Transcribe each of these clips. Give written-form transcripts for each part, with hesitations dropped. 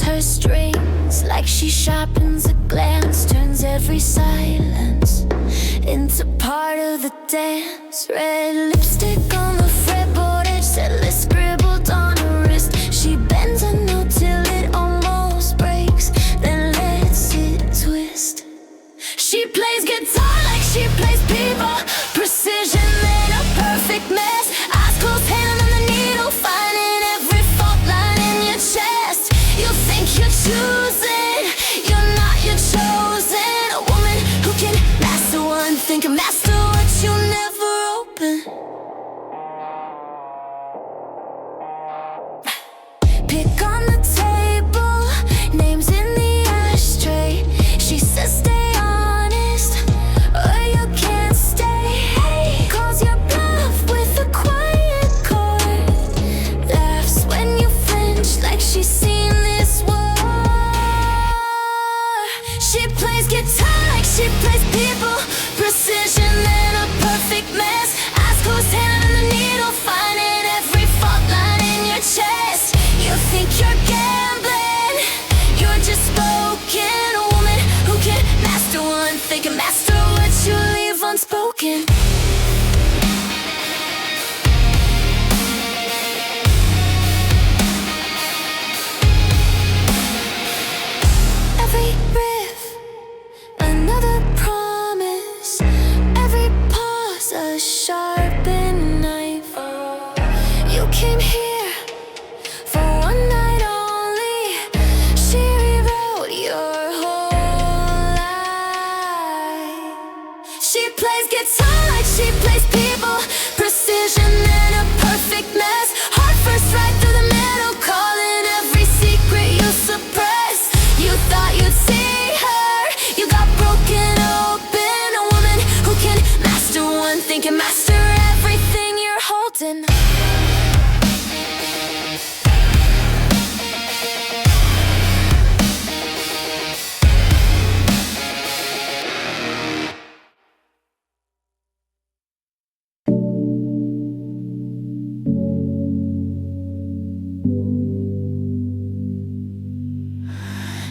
her strings like she sharpens a glance, turns every silence into part of the dance. Red lipstick on the fretboard, edge settlers scribbled on her wrist. She bends a note till it almost breaks, then lets it twist. She plays guitar like she plays people, precision then a perfect mess. Eyes closed, hand on the needle, finding every fault line in your chest. You think you're choosing, you're not, you're chosen. A woman who can master one thing, can master what you never open. Pick on the table, names in the ashtray. She says stay honest, or you can't stay. Calls your bluff with a quiet chord, laughs when you flinch like she's seen this war. She plays guitar like she plays people, precision then a perfect mess. Eyes closed, hand on the needle, finding every fault line in your chest. You think you're gambling, you're just spoken. A woman who can master one thing, can master what you leave unspoken. Every riff, another promise. Every pause, a sharpened knife. You came here for one night only. She rewrote your whole life. She plays guitar like she plays people, precision and a perfect mess. Heart first right through the middle, calling every secret you suppress. You thought you'd see her, you got broken open. A woman who can master one thing, can master everything you're holding.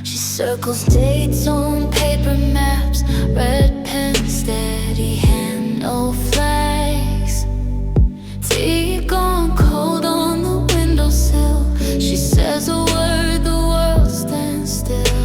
She circles dates on paper maps, red pen, steady hand, no flags. Tea gone cold on the windowsill. She says a word, the world stands still.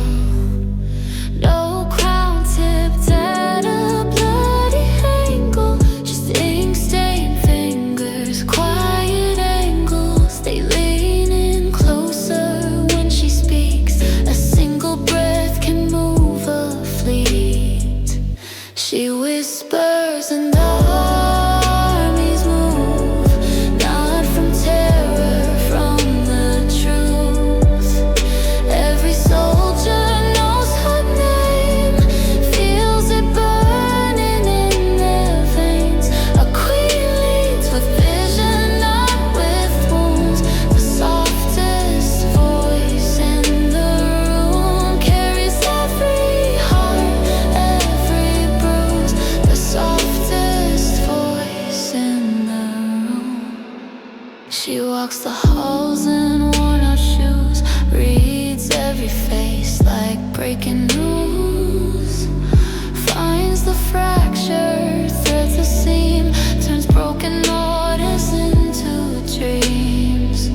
No crown tipped at a bloody angle, just ink-stained fingers, quiet angles. They lean in closer when she speaks. A single breath can move a fleet. She whispers and armies move, not from terror, from the truth. Every soldier knows her name, feels it burning in their veins. A queen leads with vision, not with wounds. The softest voice in the room carries every heart, every bruise. The softest voice in the room. She walks the halls in worn out shoes, reads every face like breaking news. Finds the fracture, threads the seam, turns broken orders into dreams.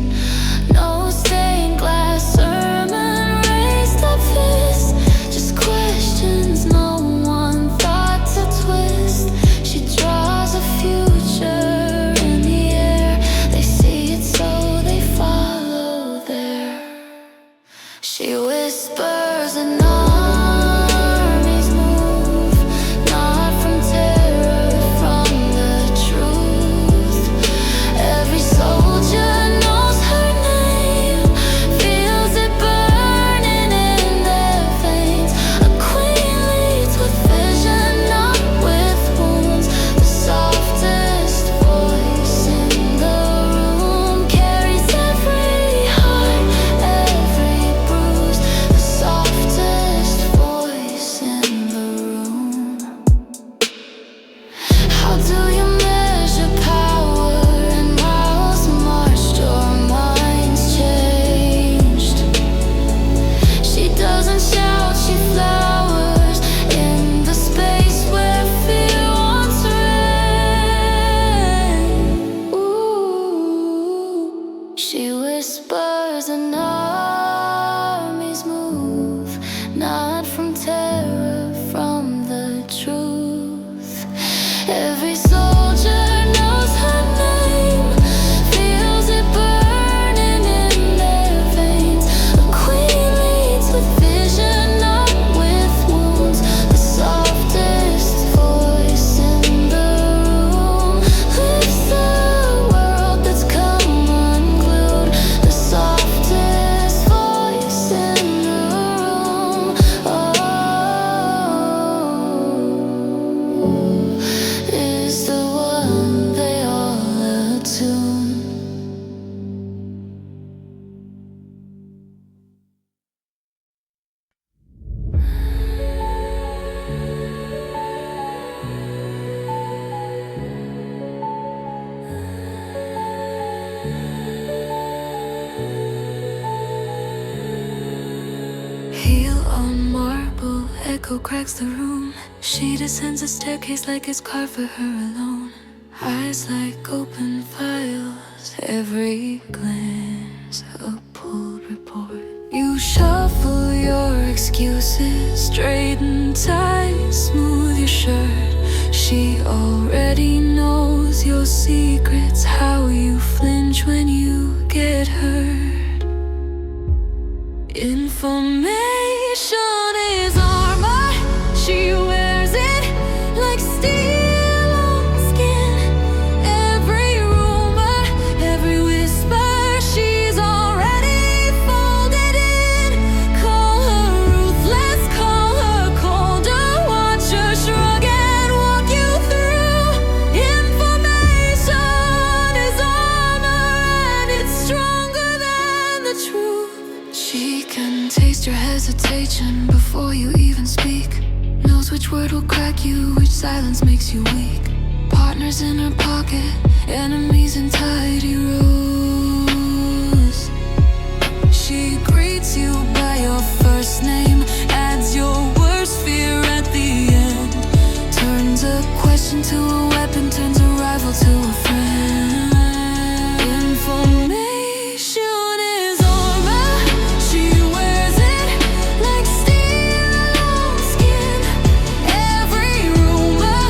No stained glass sermon, raised up fist, just questions no one thought to twist. She draws a future in the air. They see it so they follow there. She whispers and on marble, echo cracks the room. She descends a staircase like it's carved for her alone. Eyes like open files, every glance a pulled report. You shuffle your excuses, straighten ties, smooth your shirt. She already knows your secrets, how you flinch when you get hurt. Information is armor, she wears it like steel on skin. Every rumor, every whisper, she's already folded in. Call her ruthless, call her colder, watch her shrug and walk you through. Information is armor and it's stronger than the truth. She can taste your hesitation before you even speak. Knows which word will crack you, which silence makes you weak. Partners in her pocket, enemies in tidy rows. She greets you by your first name, adds your worst fear at the end. Turns a question to a weapon, turns a rival to a friend. Information is armor, she wears it like steel on skin. Every rumor,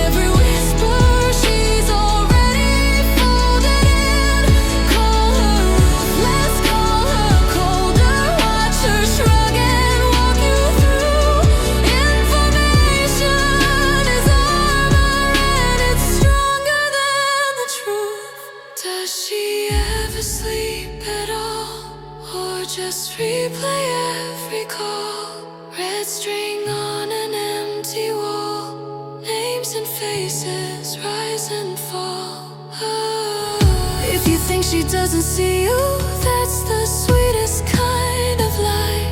every whisper, she's already folded in. Call her ruthless, call her colder, watch her shrug and walk you through. Information is armor and it's stronger than the truth. Does she ever sleep at all, or just replay every call? Red string on an empty wall, names and faces rise and fall. If you think she doesn't see you, that's the sweetest kind of lie.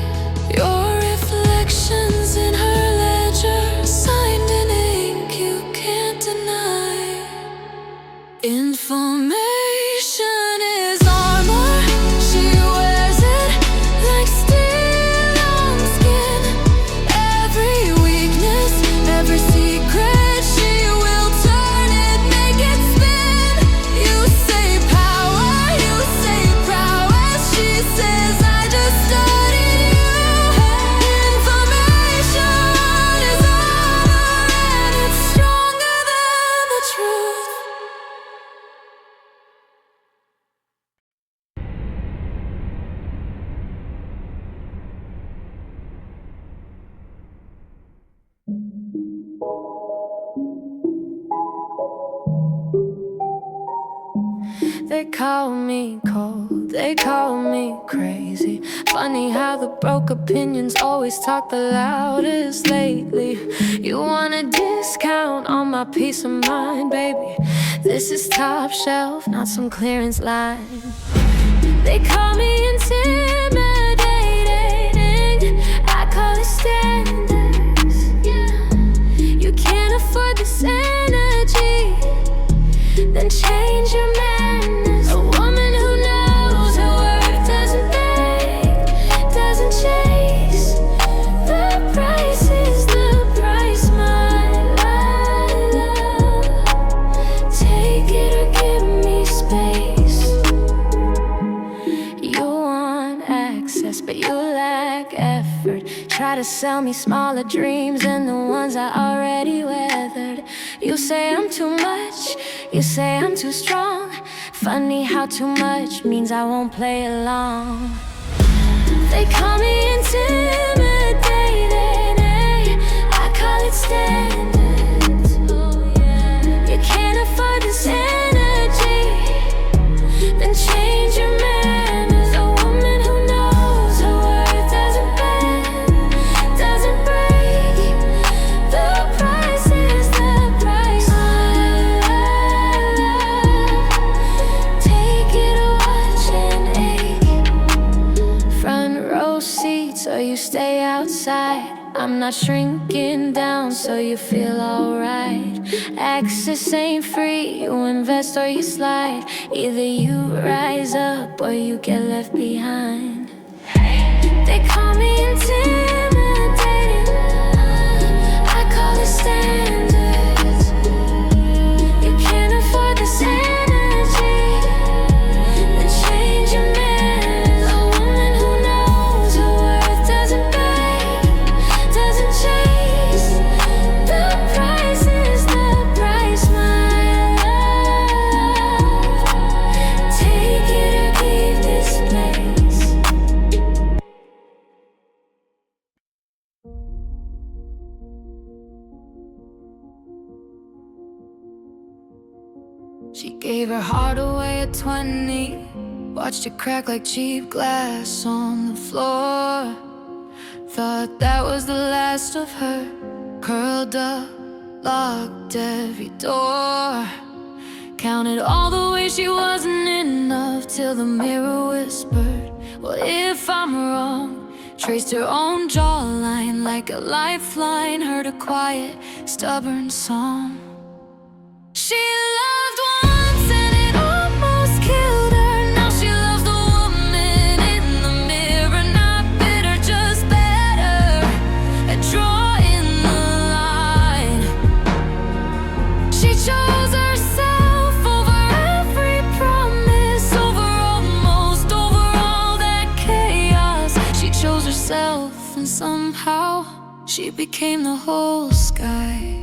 Your reflections in her ledger, signed in ink you can't deny. Information is armor, she wears it like steel on skin. Every weakness, every secret, she will turn it, make it spin. You say power, you say prowess, she says I just studied you. Information is armor and it's stronger than the truth. They call me cold, they call me crazy. Funny how the broke opinions always talk the loudest lately. You want a discount on my peace of mind, baby? This is top shelf, not some clearance line. They call me intimidating, I call it standards. You can't afford this energy, then change your madness. A woman who knows her worth doesn't beg, doesn't chase. The price is the price, my love. Take it or give me space. You want access, but you lack effort. Try to sell me smaller dreams than the ones I already weathered. You say I'm too much, you say I'm too strong. Funny how too much means I won't play along. They call me intimidating, I call it standards. You can't afford this energy, then change your manners. A woman who knows her worth doesn't bend, doesn't break. The price is the price, my love. Take it or watch and ache. Front row seats or you stay outside. I'm not shrinking down so you feel alright. Access ain't free, you invest or you slide. Either you rise up or you get left behind. They call me intimidating, Gave her heart away at 20. Watched it crack like cheap glass on the floor. Thought that was the last of her. Curled up, locked every door. Counted all the ways she wasn't enough, till the mirror whispered, what if I'm wrong? Traced her own jawline like a lifeline. Heard a quiet, stubborn song. She loved once and it almost killed her. Now she loves the woman in the mirror. Not bitter, just better at drawing the line. She chose herself over every promise, over almost, over all that chaos. She chose herself and somehow she became the whole sky.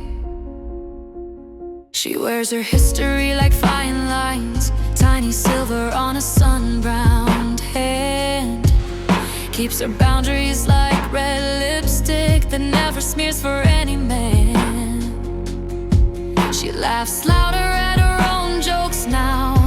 She wears her history like fine lines, tiny silver on a sun-browned hand. Keeps her boundaries like red lipstick that never smears for any man. She laughs louder at her own jokes now,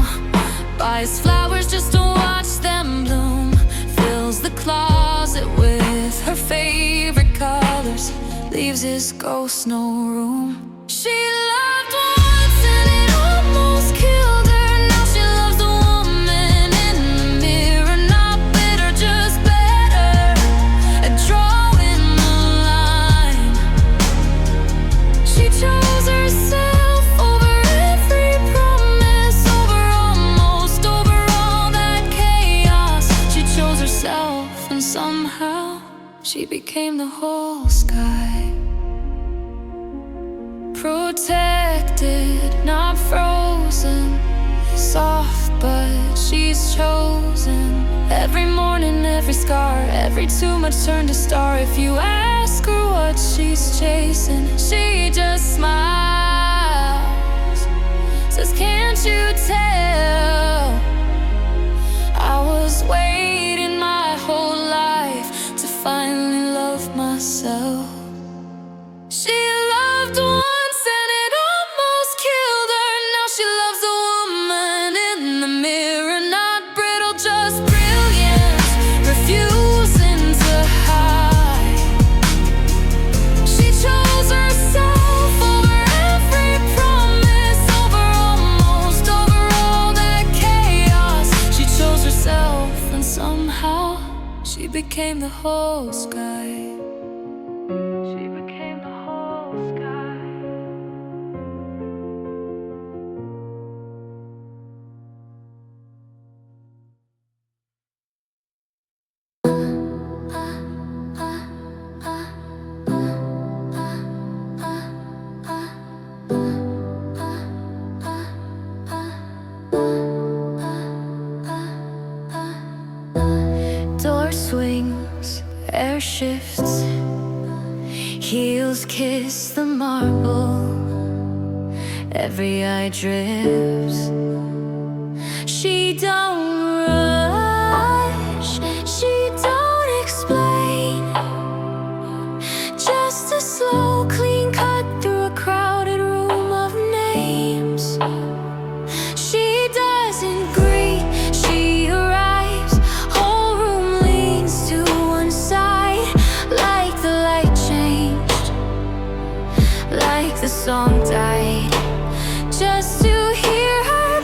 buys flowers just to watch them bloom, fills the closet with her favorite colors, leaves his ghost no room. She loved once and it almost killed her. Now she loves the woman in the mirror. Not bitter, just better at drawing the line. She chose herself over every promise, over almost, over all that chaos. She chose herself and somehow she became the whole sky. Protected, not frozen, soft but she's chosen. Every morning, every scar, every too much turned to star. If you ask her what she's chasing, she just smiles, says, can't you tell? I was waiting my whole life to finally love myself. She loved once. She became the whole sky. She became the whole sky. Door swings, air shifts, heels kiss the marble, every eye drifts. She don't rush, she don't explain, just a slow, clean cut through a crowded room of names. She doesn't greet, she arrives, whole room leans to one side, like the light changed, like the song died, just to hear her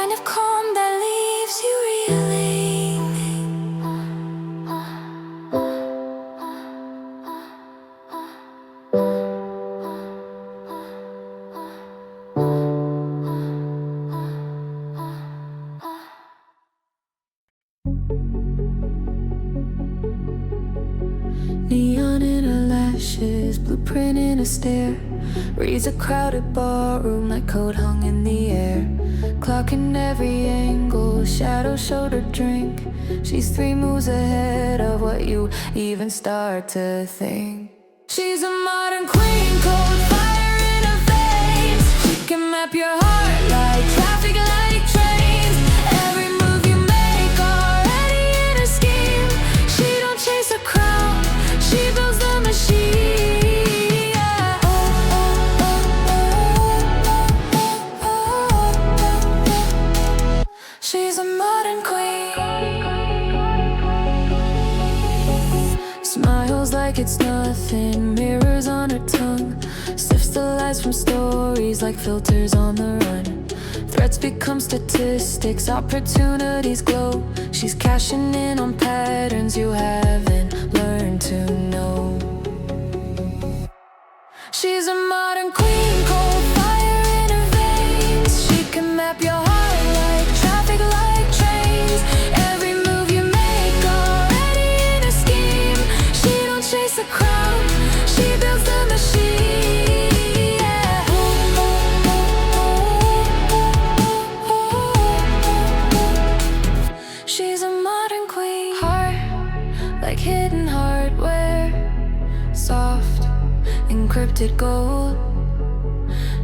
kind of calm that leaves you reeling. Neon in her lashes, blueprint in her stare. Reads a crowded ballroom like coat hung in the air. Clock in every angle, shadow showed her drink. She's 3 moves ahead of what you even start to think. She's a modern queen, cold fire in her veins. She can map your heart like traffic, like trains. Every move you make already in her scheme. She don't chase a crown, she builds the machine. She's a modern queen. Smiles like it's nothing, mirrors on her tongue. Sifts the lies from stories like filters on the run. Threats become statistics, opportunities glow. She's cashing in on patterns you haven't learned to know. She's a modern queen, cold fire in her veins. She can map your heart like traffic, like trains. Every move you make already in her scheme. She don't chase a crown, she builds the machine. Yeah. She's a modern queen. Heart like hidden hardware, soft encrypted gold.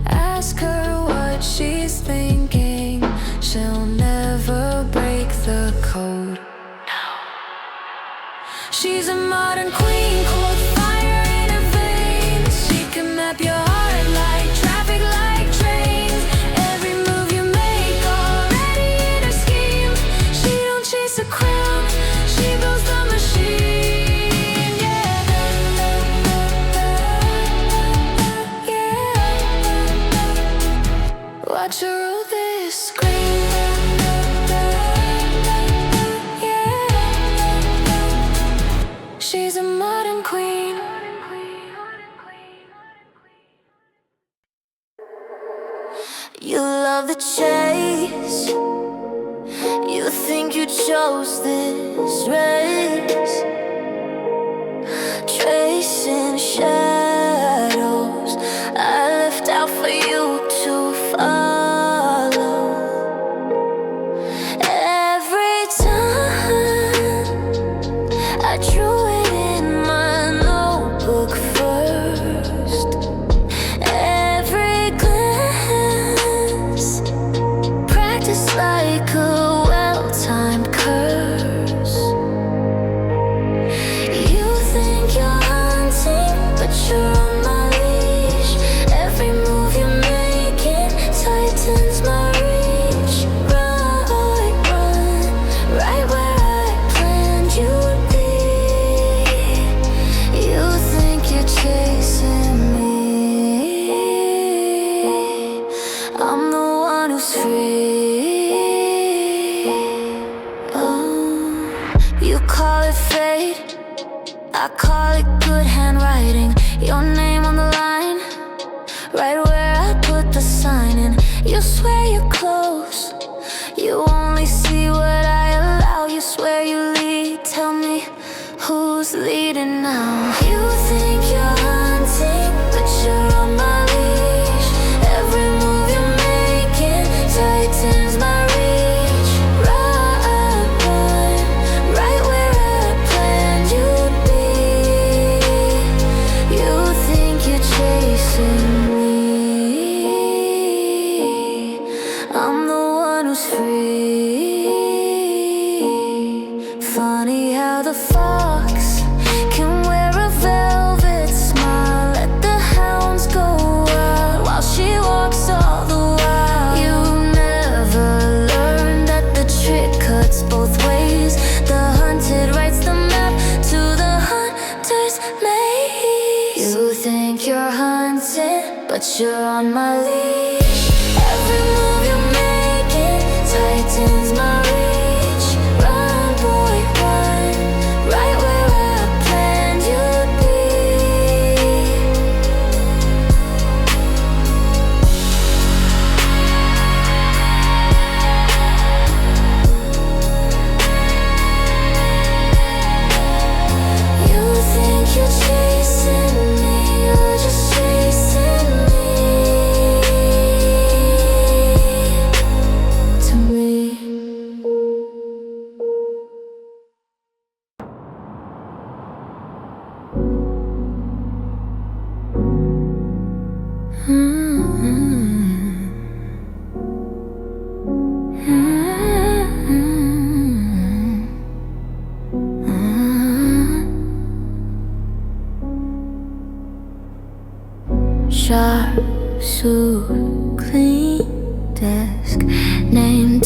Ask her what she's thinking, she'll never break the code. No. She's a modern queen, cold fire in her veins. She can map your heart like traffic, like trains. Every move you make already in her scheme. She don't chase a crown, she builds the machine. Watch her rule this screen. Yeah. She's a modern queen. You love the chase. You think you chose this race. Tracing shadows I left out for you to follow. Every time I drew it in my notebook first. Every glance practiced like a well-timed curse. You think you're hunting, but you're on my leash. Every move you're making tightens my reach. Run, run, right where I planned you to be. You think you're chasing me. I'm the one who's free. Oh, you call it fate, I call it good handwriting. Your name on the line, right where I put the sign in. You swear you're close, you only see what I allow. You swear you lead, tell me who's leading now. You think you're hunting, but you're on my leash. Every move you're making tightens my reach. Run, run, right where I planned you to be. You think you're chasing me. I'm the one who's free. Funny how the fox can wear a velvet smile. Let the hounds go wild while she walks all the while. You never learned that the trick cuts both ways. The hunted writes the map to the hunter's maze. You think you're hunting, but you're on my leash. Every move you're making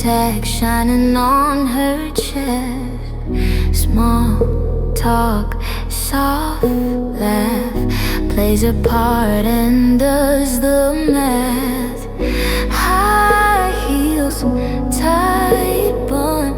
tag shining on her chest. Small talk, soft laugh, plays a part and does the math. High heels, tight bun,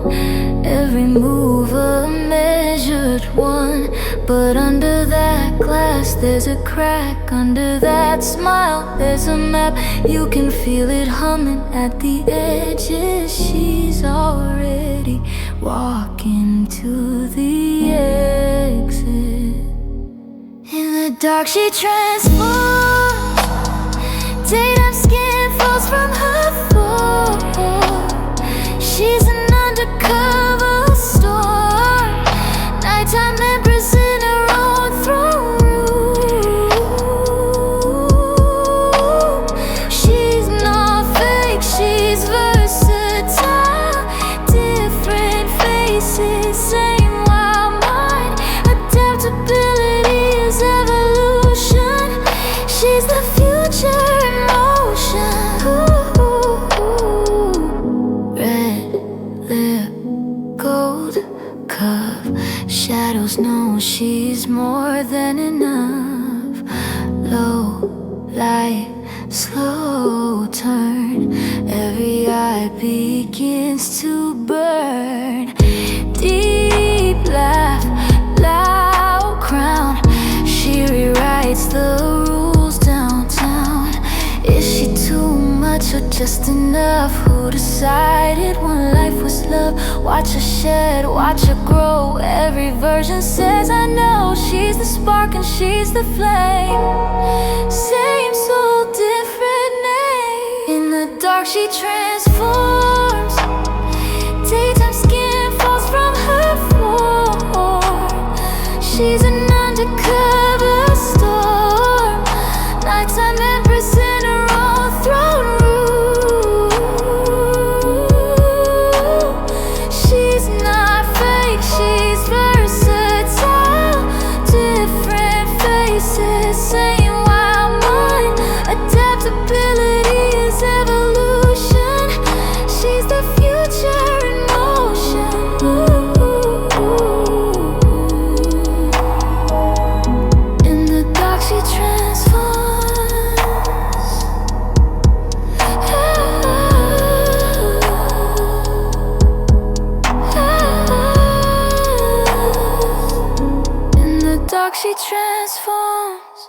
every move a measured one. But under that glass there's a crack, under that smile there's a map. You can feel it humming at the edges. She's already walking to the exit. In the dark she transforms, daytime skin falls from her floor. She's an undercover storm, nighttime empress in her own throne room. She's not fake, she's versatile, different faces, same wild mind. Adaptability is evolution. She's the future in motion. Red lip, gold cuff, shadows know she's more than enough. Low light, slow turn, every eye begins to burn. Deep laugh, loud crown, she rewrites the rules downtown. Is she too much or just enough? Who decided one life was love? Watch her shed, watch her grow. Every version says I know. She's the spark and she's the flame. Same soul, different name. In the dark she transforms, daytime skin falls from her floor. She's an undercover storm, nighttime empress in her own throne room. She's not fake, she's versatile, different faces, same wild mind. Adaptability is evolution. She's the future in motion. In the dark she transforms. In the dark she transforms.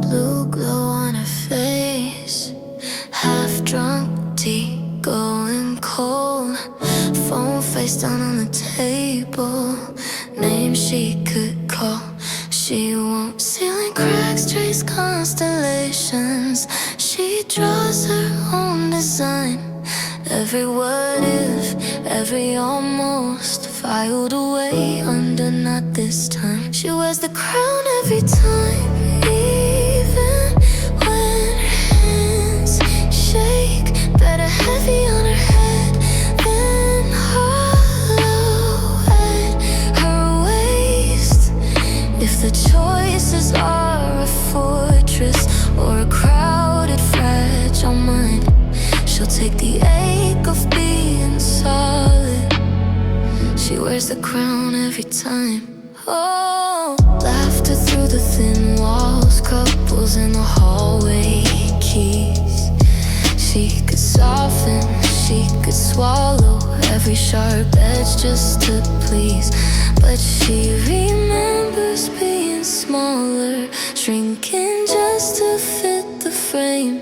Blue glow on her face, half drunk, tea going cold. Phone face down on the table, names she could call. She won't. Ceiling cracks trace constellations. She draws her own design. Every what if, every almost, filed away under not this time. She wears the crown every time, even when her hands shake. Better heavy on her head than hollow at her waist. If the choices are a fortress or a crowded, fragile mind, she'll take the ache of being solid. She wears the crown every time. Oh, laughter through the thin walls, couples in the hallway, keys. She could soften, she could swallow every sharp edge just to please. But she remembers being smaller, shrinking just to fit the frame.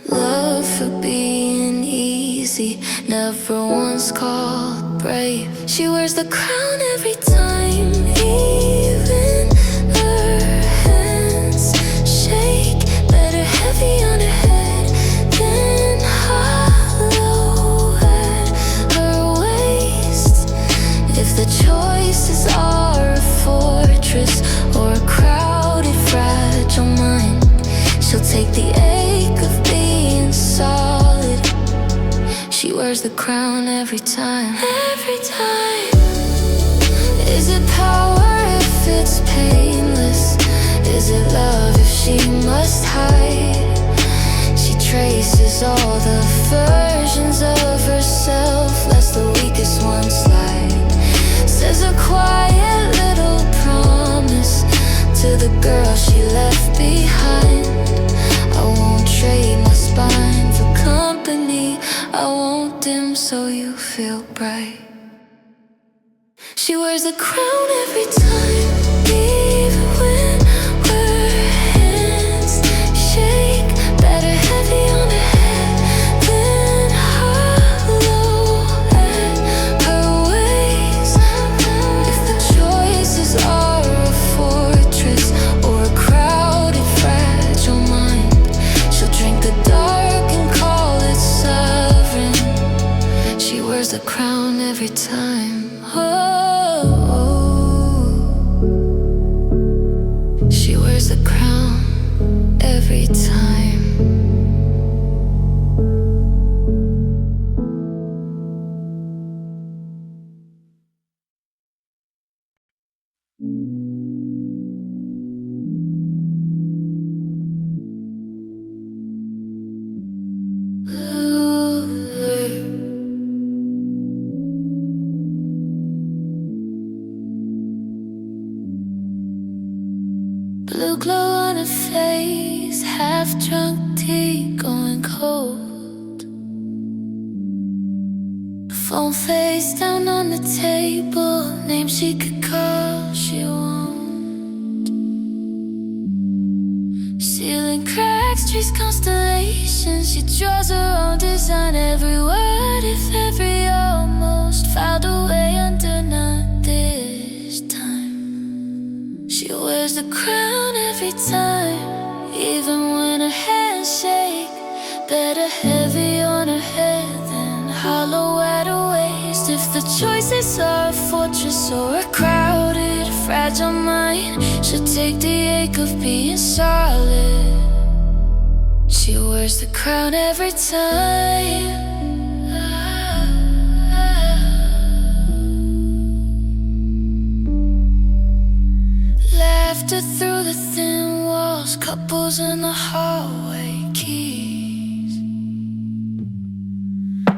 Love for being easy, never once called brave. She wears the crown every time, even her hands shake. Better heavy on her head than hollow at her waist. If the choices are a fortress or a crowded, fragile mind, she'll take the ache of being solid. She wears the crown every time. Every time. Is it power if it's painless? Is it love if she must hide? She traces all the versions of herself, lets the weakest one slide. Says a quiet little promise to the girl she left behind. I won't trade my spine for company. I won't dim so you feel bright. She wears a crown every time, even when her hands shake. Better heavy on her head than hollow at her waist. If the choices are a fortress or a crowded, fragile mind, she'll drink the dark and call it sovereign. She wears a crown every time. She wears a crown every time. Blue glow on her face, half drunk tea going cold. Phone face down on the table, name she could call, she won't. Ceiling cracks, trees, constellations. She draws her own design. Every word, if every almost, filed away under not this time. She wears the crown every time, even when her hands shake. Better heavy on her head than hollow at her waist. If the choices are a fortress or a crowded, fragile mind, she'll take the ache of being solid. She wears the crown every time. Laughter through the thin walls, couples in the hallway, keys.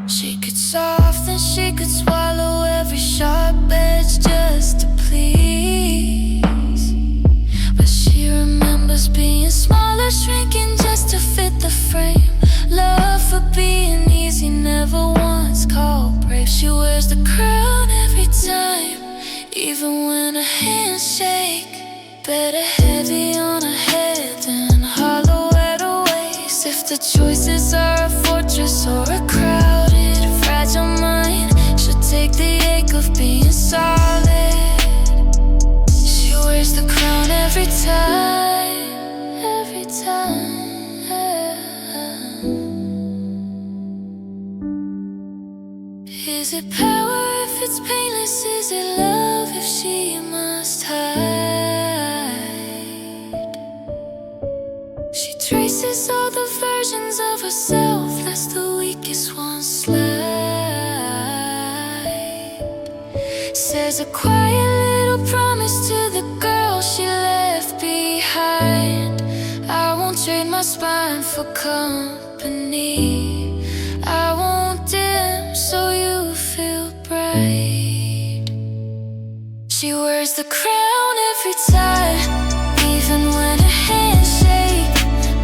She could soften, she could swallow every sharp edge just to please. But she remembers being smaller, shrinking just to fit the frame. Love for being easy, never once called brave. She wears the crown every time, even when her hands shake. Better heavy on her head than hollow at her waist. If the choices are a fortress or a crowded, fragile mind, she'll take the ache of being solid. She wears the crown every time, every time. Is it power if it's painless? Is it love if she must hide? She traces all the versions of herself, lets the weakest one slide. Says a quiet little promise to the girl she left behind. I won't trade my spine for company. I won't dim so you feel bright. She wears the crown every time, even when her hands shake.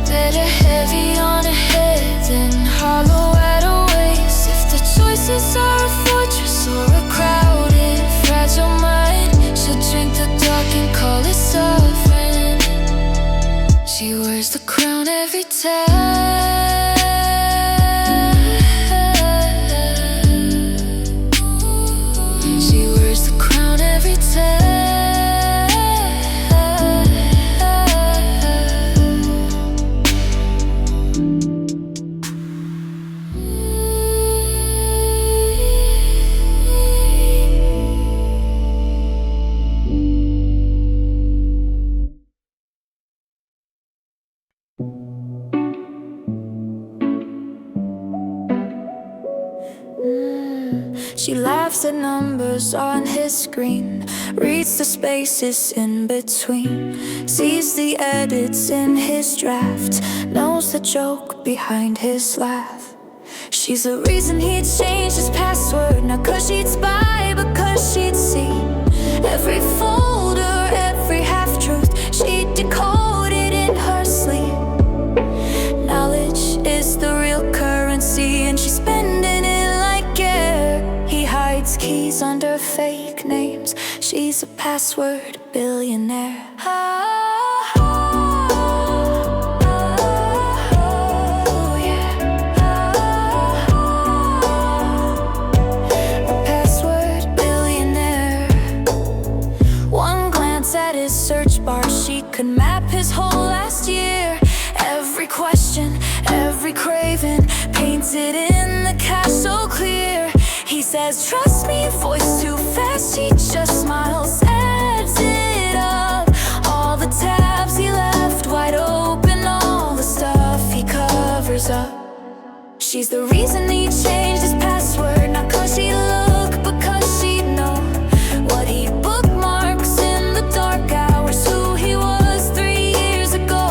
Better heavy on her head than hollow at her waist. If the choices are a fortress or a crowded, fragile mind, she'll drink the dark and call it sovereign. She wears the crown every time. She wears the crown every time. She laughs at numbers on his screen, reads the spaces in between, sees the edits in his draft, knows the joke behind his laugh. She's the reason he'd change his password, not 'cause she'd spy, but 'cause she'd see every folder, every half-truth. She'd decode it in her sleep. Knowledge is the real currency, and she's spending it like air. He hides keys under fake names. She's a password billionaire. Search bar, she could map his whole last year. Every question, every craving, painted in the cash so clear. He says, trust me, voice too fast. She just smiles, adds it up. All the tabs he left wide open, all the stuff he covers up. She's the reason he changed his password, not 'cause she looked, but 'cause she'd know what he bookmarks in the dark hours, who he was 3 years ago.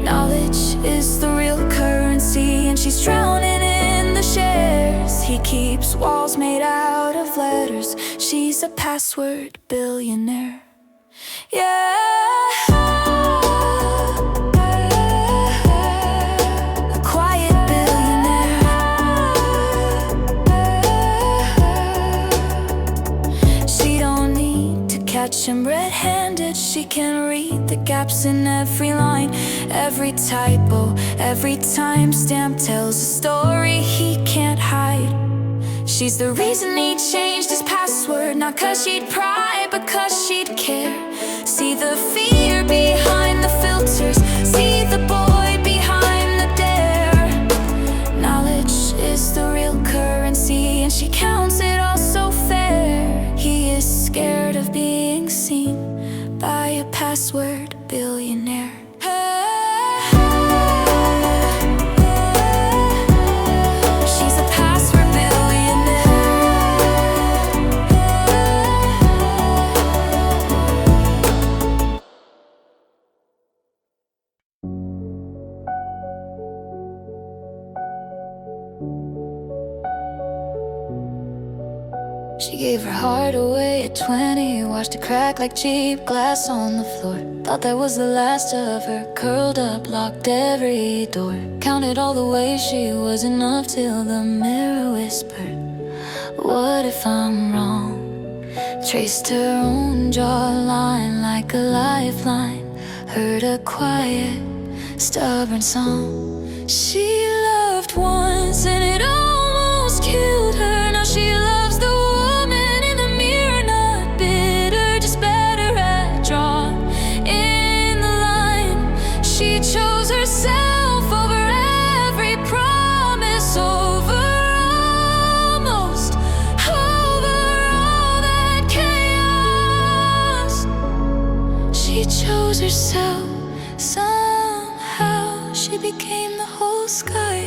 Knowledge is the real currency, and she's drowning in the shares. He keeps walls made out of letters. She's a password billionaire. Yeah. Catch him red-handed, she can read the gaps in every line. Every typo, every timestamp tells a story he can't hide. She's the reason he changed his password, not 'cause she'd pry, but 'cause she'd care. See the fear behind the filters, see the boy behind the dare. Knowledge is the real currency, and she counts it all so fair. He is scared of being seen by a password billionaire. She's a password billionaire. She gave her heart away at 20, watched it crack like cheap glass on the floor. Thought that was the last of her, curled up, locked every door. Counted all the ways she was enough till the mirror whispered, what if I'm wrong? Traced her own jawline like a lifeline, heard a quiet, stubborn song. She loved once and it almost killed her. Now she loves the herself over every promise, over almost, over all that chaos. She chose herself, somehow she became the whole sky.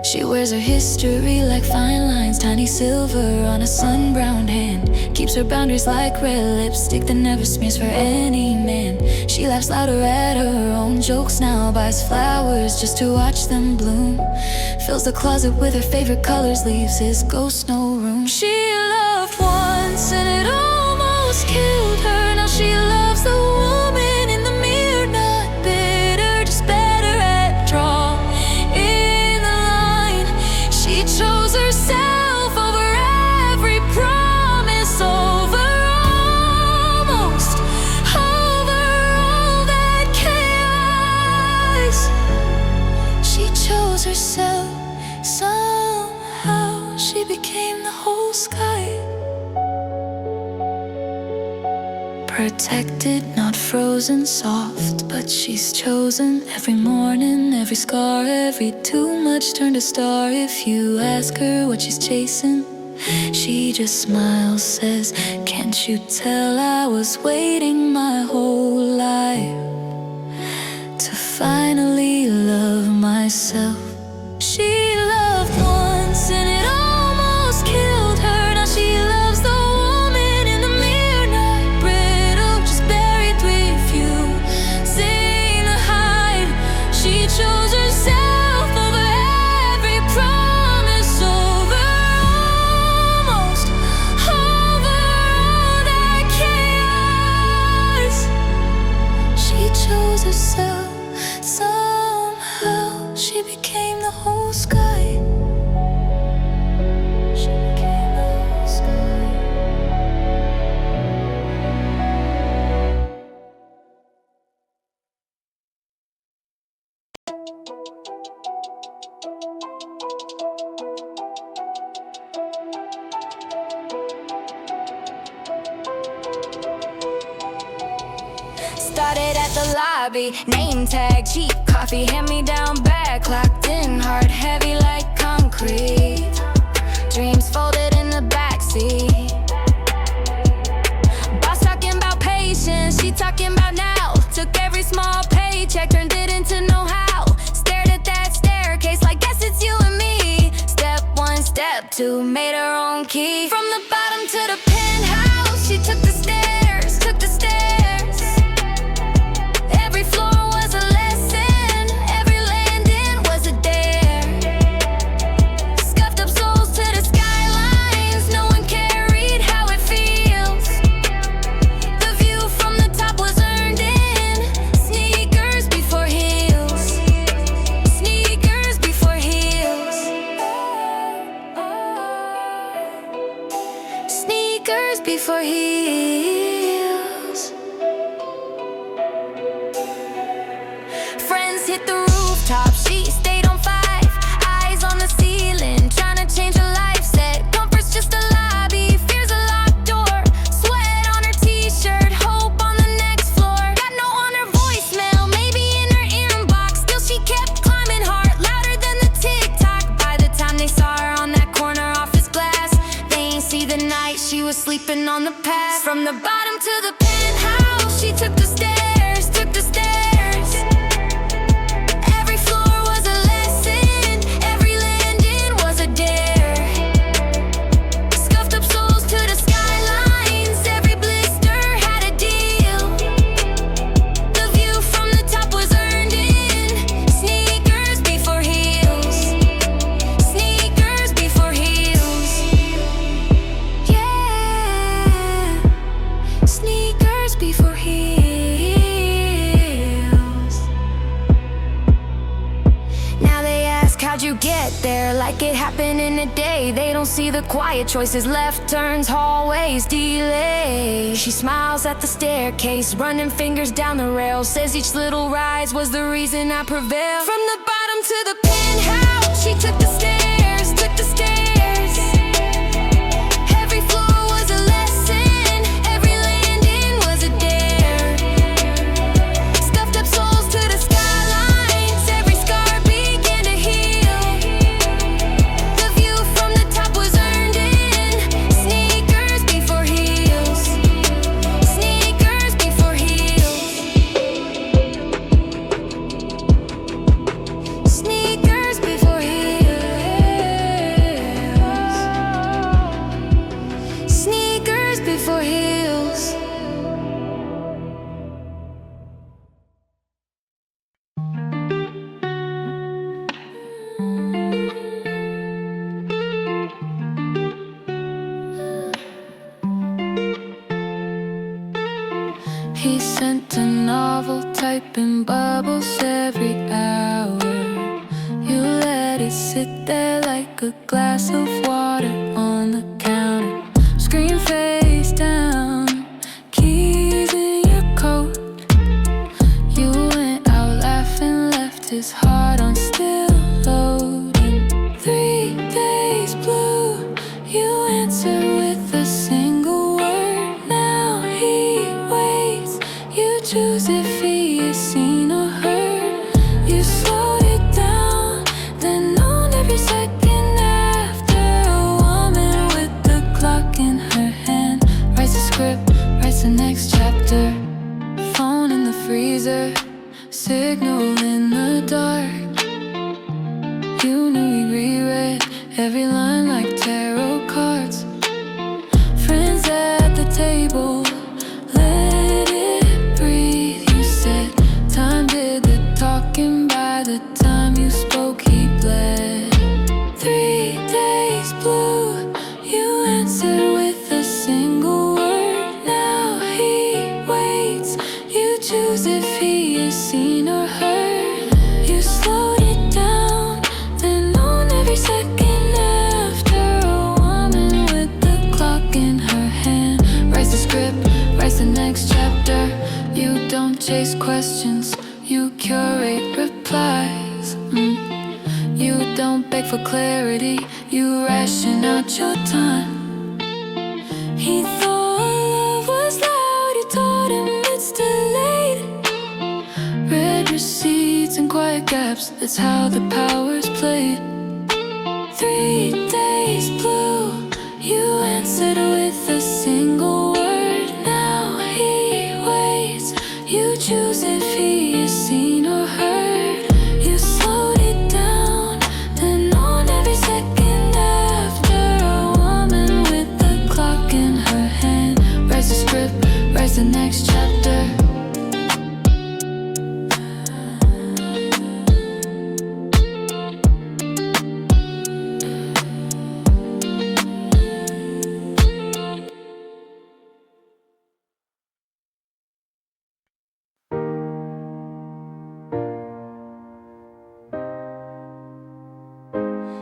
She wears her history like fine lines, tiny silver on a sun-browned hand. Keeps her boundaries like red lipstick that never smears for any man. She laughs louder at her own jokes now, buys flowers just to watch them bloom. Fills the closet with her favorite colors, leaves his ghost no room. She loved once and it almost killed her. Now she loves the woman in the mirror, not bitter, just better at drawing the line. She chose herself over every promise, over almost, over all that chaos. She chose herself, somehow she became the whole sky. Protected, not frozen, soft, but she's chosen. Every morning, every scar, every too much turned to star. If you ask her what she's chasing, she just smiles, says, can't you tell I was waiting my whole life to finally love myself. She loved started at the lobby. Name tag, cheap coffee, hand-me-down bag, clocked in, heart heavy like concrete. Dreams folded in the backseat. Boss talking about patience, she talking about now. Took every small paycheck, turned it into know-how. Stared at that staircase like guess it's you and me. Step one, step two, made her own key. From the bottom to the penthouse, she took the stairs, took the stairs. Every floor was a lesson, every landing was a dare. Scuffed up souls to the skylines, no one carried how it feels. The view from the top was earned in sneakers before heels. Sneakers before heels. Sneakers before heels. Friends hit the rooftop, she stayed on 5. Eyes on the ceiling, trying to change her life set. Comfort's just a lobby, fear's a locked door. Sweat on her t-shirt, hope on the next floor. Got no on her voicemail, maybe in her inbox. Still she kept climbing hard, louder than the tick-tock. By the time they saw her on that corner office glass, they ain't see the night she was sleeping on the past. From the bottom to the penthouse, she took the stairs, took the stairs. Every floor was a lesson, every landing was a dare. Scuffed up souls to the skylines, every blister had a deal. The view from the top was earned in sneakers before heels. Sneakers before heels. Yeah, sneakers before heels. Now they ask how'd you get there, like it happened in a day. They don't see the quiet choices, left turns, hallways, delay. She smiles at the staircase, running fingers down the rail. Says each little rise was the reason I prevailed. From the bottom to the penthouse, she took the stairs, took the stairs. Every floor was a lesson, every landing was a dare. Scuffed up souls to the skylines, every scar began to heal. The view from the top was earned in sneakers before heels. Sneakers before heels. Sneakers before heels. Sneakers before heels. He sent a novel, typing bubbles every hour. You let it sit there like a glass of water on the counter. Screen face down, keys in your coat. You went out laughing, left his heart on still loading. 3 days blue, you answered with a single word. Now he waits, you choose if he is seen or heard. You slowed it down, then on every second after. A woman with the clock in her hand writes a script, writes the next chapter. Phone in the freezer, signal in the dark. You knew he reread every line like tarot cards. Friends at the table, let it breathe. You said time did the talking. By the time you spoke, he bled. 3 days blue, you answered with a single word. Now he waits, you choose if he is seen or heard. You slowed it down, then on every second after. A woman with the clock in her hand writes the script, writes the next chapter. You don't chase questions, you curate replies. You don't beg for clarity, you ration out your time. He thought love was loud, you told him it's too late. like gaps, that's how the power's played. 3 days blue, you answered with a single word. Now he waits, you choose if he is seen or heard. You slowed it down, then on every second after. A woman with the clock in her hand writes a script, writes the next chapter.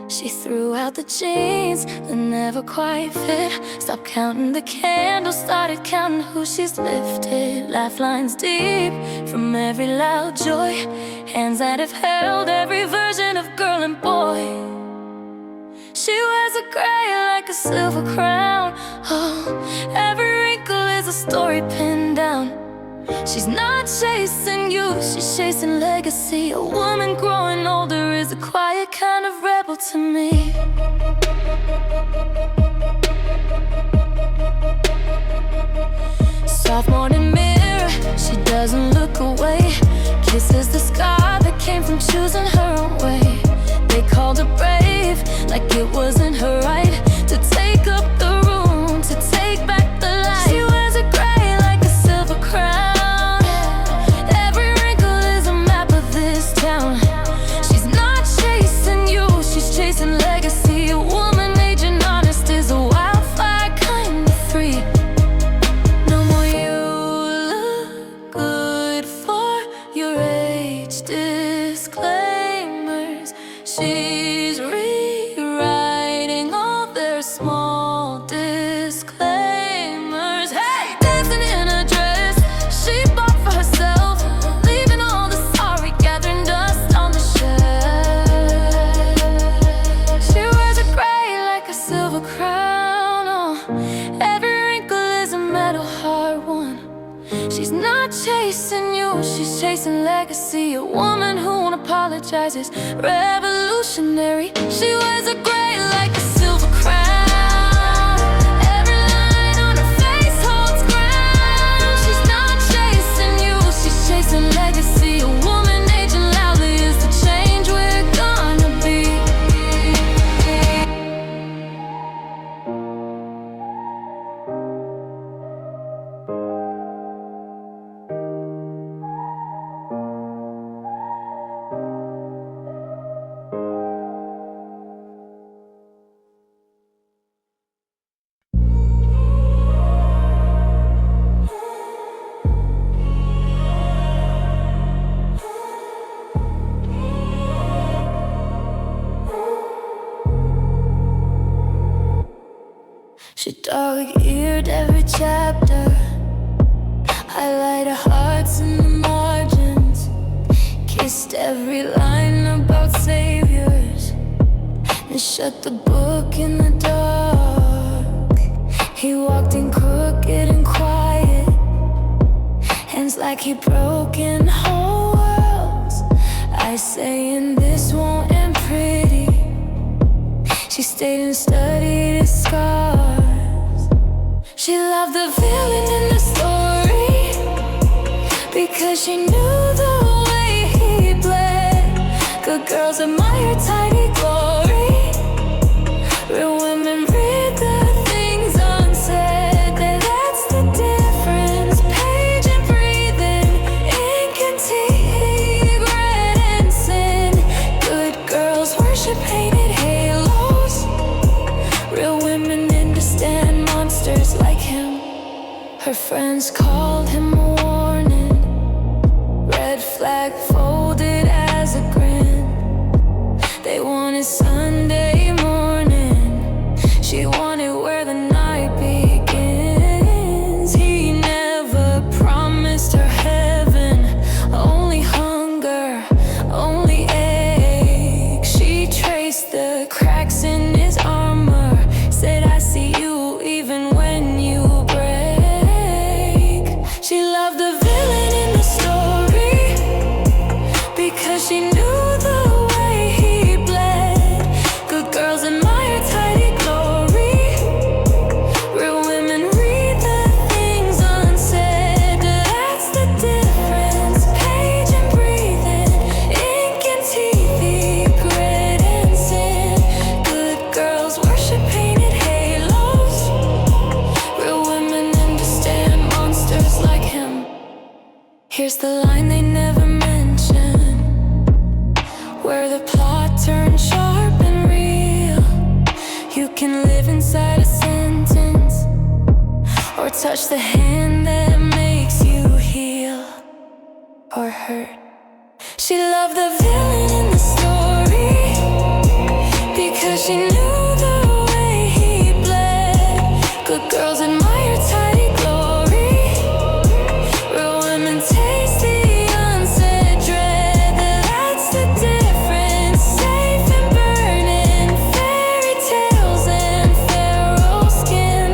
She threw out the jeans that never quite fit. Stopped counting the candles, started counting who she's lifted. Laugh lines deep from every loud joy. Hands that have held every version of girl and boy. She wears a gray like a silver crown. Oh, every wrinkle is a story pinned down. She's not chasing youth, she's chasing legacy. A woman growing older is a quiet kind of rebel to me. Soft morning mirror, she doesn't look away. Kisses the scar that came from choosing her own way. They called her brave, like it wasn't her right to take up the room, to take back the light. She wears a gray like a silver crown. Chasing legacy, a woman aging honest is a wildfire kind of free. No more you look good for your age disclaimers. She's rewriting all their small disclaimers. Hey, dancing in a dress she bought for herself, leaving all the sorry, gathering dust on the shelf. Silver crown, oh, every wrinkle is a metal hard one. She's not chasing you, she's chasing legacy. A woman who won't apologize is revolutionary. She wears a gray like a silver crown. Every line on her face holds ground. She's not chasing you, she's chasing legacy. A woman aging loudly is the change we're gonna be. She dog-eared every chapter, highlighted hearts in the margins, kissed every line about saviors, and shut the book in the dark. He walked in crooked and quiet, hands like he broke in whole worlds. I saying this won't end pretty. She stayed and studied his scars. She loved the villain in the story because she knew the way he bled. Good girls admire tidy glory. Real women read the things unsaid. That's the difference. Page and breathing, ink and tea, regret and sin. Good girls worship painted halos. Real women understand monsters like him. Her friends called him a warning. Red flag folded as a grin. They wanted Sunday morning. She wanted where the night begins. He never promised her heaven. Only hunger, only ache. She traced the cracks in his armor. Said I see you even when you break. She loved the Here's the line they never mention, where the plot turns sharp and real. You can live inside a sentence, or touch the hand that makes you heal or hurt. She loved the villain in the story because she knew the way he bled. Good girls admire tidy glory, real women taste the unsaid dread. That's the difference, safe and burning, fairy tales and pharaoh skin.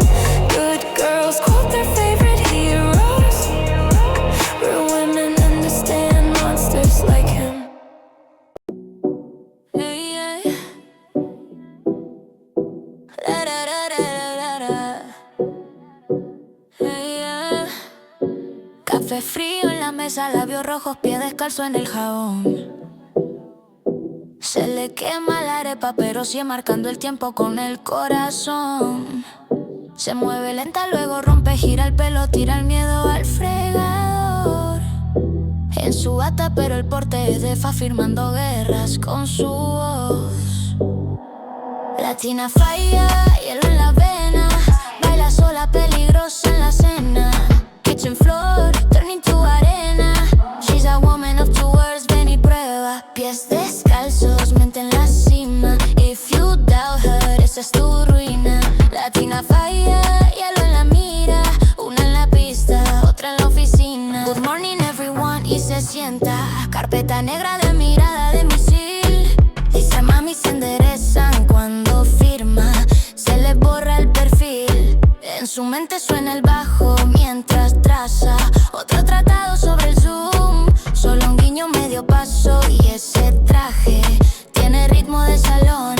Good girls quote their favorite heroes, real women understand monsters like him. Hey, yeah. La da da da da da. Hey, yeah. Café frío en la mesa, labios rojos, pie descalzo en el jabón. Se le quema la arepa, pero sigue marcando el tiempo con el corazón. Se mueve lenta, luego rompe, gira el pelo, tira el miedo al fregador. En su bata, pero el porte es de fa, firmando guerras con su voz. Latina falla, hielo en la vena, baila sola, peligrosa en la cena. Kitchen floor, turning to arena. She's a woman of two words, ven y prueba. Pies descalzos, mente en la cima. If you doubt her, esa es tu ruina. Latina falla, hielo en la mira. Una en la pista, otra en la oficina. Good morning everyone, y se sienta. Carpeta negra de mirada de misil. Dice mami se enderezan cuando firma. Se le borra el perfil. En su mente suena el bajo mientras traza otro tratado sobre el Zoom. Solo un guiño, medio paso y ese traje tiene ritmo de salón.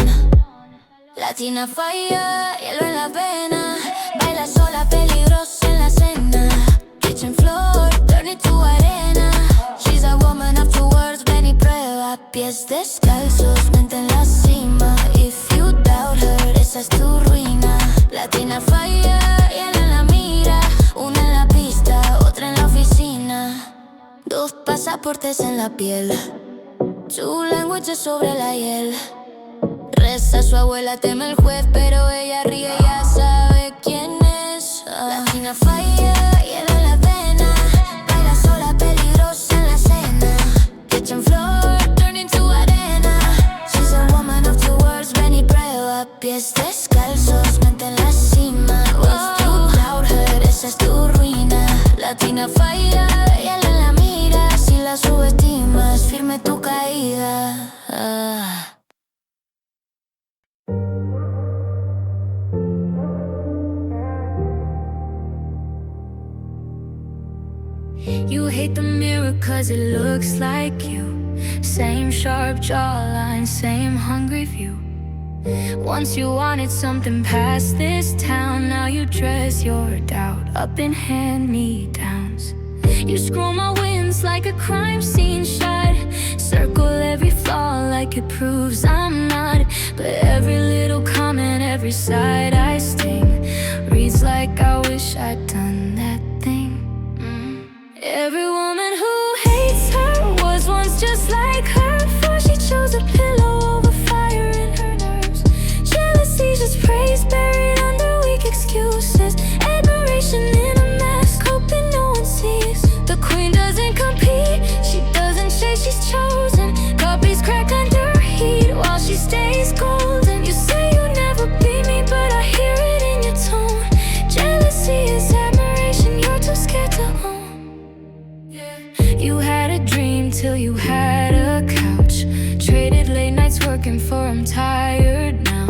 Latina falla, hielo en la vena, baila sola, peligrosa en la cena. Kitchen floor, turn it to arena. She's a woman of two words, ven y prueba. Pies descalzos, mente en la cima. If you doubt her, esa es tu ruina. Latina falla, hielo en la mira. Una en la pista, otra en la oficina. Dos pasaportes en la piel, two languages sobre la hiel. Reza su abuela, teme el juez, pero ella ríe, ya sabe quién es. Latina falla, hielo en la vena, baila sola, peligrosa en la cena. Kitchen floor, turning to arena. She's a woman of two words, ven y prueba. Pies descalzos, mente en la cima. If you doubt her, esa es tu ruina. Latina falla, hielo en la mira. Si la subestimas, firme tu caída. You hate the mirror cause it looks like you. Same sharp jawline, same hungry view. Once you wanted something past this town, now you dress your doubt up in hand-me-downs. You scroll my wins like a crime scene shot, circle every flaw like it proves I'm not. But every little comment, every side I sting, reads like I wish I'd done that thing. Every woman who hates her was once just like her, before she chose a pillow over fire in her nerves. Jealousy just praise buried under weak excuses. Admiration in a mask, hoping no one sees. The queen doesn't compete, she doesn't chase, she's chosen. Copies crack under heat while she stays golden. You say you never beat me, but I hear it in your tone. Jealousy is admiration you're too scared to own. You had a dream till you had a couch, traded late nights working for I'm tired now.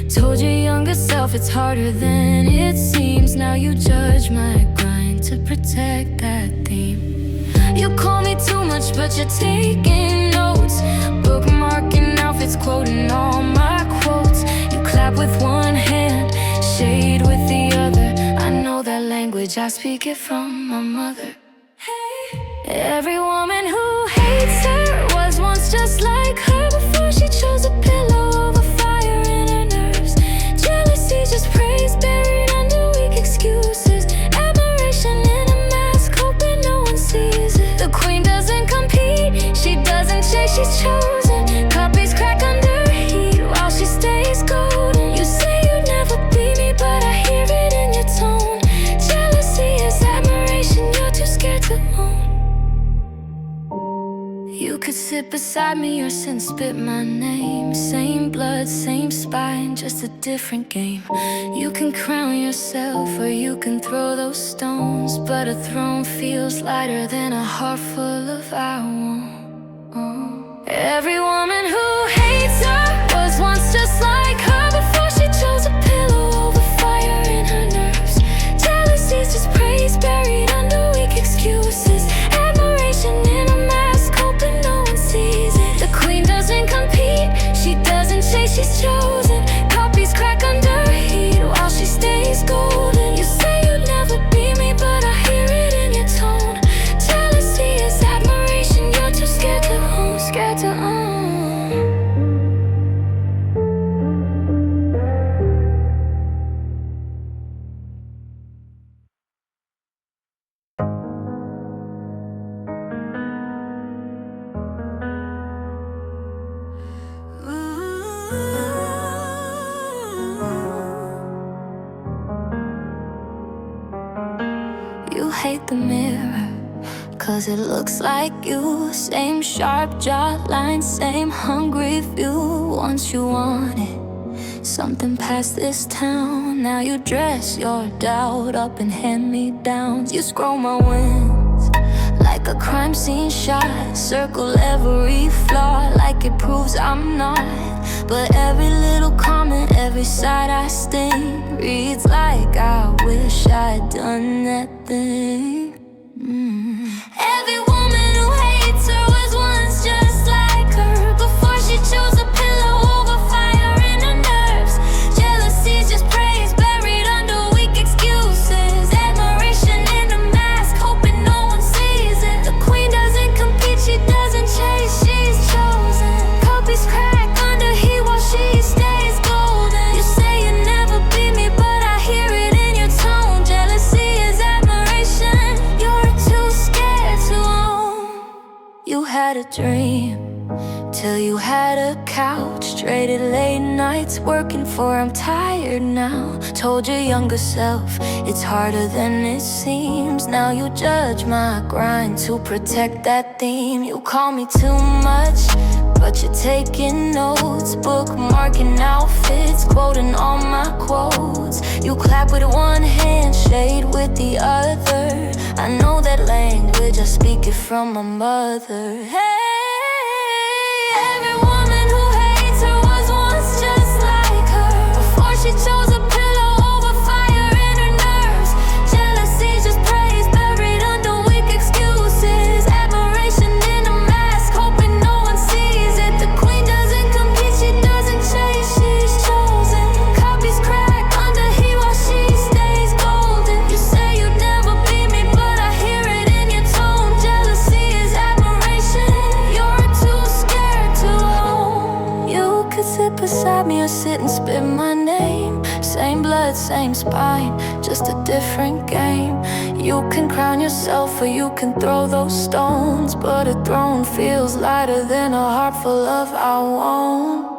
Told your younger self it's harder than it seems. Now you judge my grind to protect that theme. You call me too much but you're taking notes, bookmarking outfits, quoting all my quotes. You clap with one hand, shade with the other. I know that language, I speak it from my mother. Every woman who hates her was once just like her, before she chose a pillow over fire in her nerves. Jealousy just praise buried under weak excuses. Admiration in a mask, hoping no one sees it. could sit beside me or sit and spit my name. Same blood, same spine, just a different game. You can crown yourself or you can throw those stones, but a throne feels lighter than a heart full of I won't. Every woman who hates her was once just like her before she chose a pillow over fire in her nerves. Jealousy's just praise buried under weak excuses. Admiration in a mask, hoping no one sees it. The queen doesn't compete, she doesn't chase, she's chosen. Copies crack under heat while she stays golden. You say you'd never be me, but I hear it in your tone. Jealousy is admiration, you're too scared to own, scared to own. You hate the mirror, 'cause it looks like you. Same sharp jawline, same hungry view. Once you wanted something past this town. Now you dress your doubt up in hand-me-downs. You scroll my wins like a crime scene shot. Circle every flaw like it proves I'm not. But every little comment, every side I sting reads like I wish I'd done that thing. Every woman who hates her was once just like her before she chose a pillow over fire in her nerves. Jealousy's just praise buried under weak excuses. Admiration in a mask, hoping no one sees it. The queen doesn't compete, she doesn't chase, she's chosen. Copies crack under heat while she stays golden. You say you'd never be me, but I hear it in your tone. Jealousy is admiration, you're too scared to own. You had a dream till you had a couch. Traded late nights working for I'm tired now. Told your younger self it's harder than it seems. Now you judge my grind to protect that theme. You call me too much, but you're taking notes. Bookmarking outfits, quoting all my quotes. You clap with one hand, shade with the other. I know that language, I speak it from my mother. Hey, every woman who hates her was once just like her before she chose a pillow over fire in her nerves. Jealousy's just praise buried under weak excuses. Admiration in a mask, hoping no one sees it. The queen doesn't compete, she doesn't chase, she's chosen. Copies crack under heat while she stays golden. You say you'd never be me, but I hear it in your tone. Jealousy is admiration, you're too scared to own. You could sit beside me or sit and spit my name. Same blood, same spine, just a different game. You can crown yourself or you can throw those stones, but a throne feels lighter than a heart full of I won't.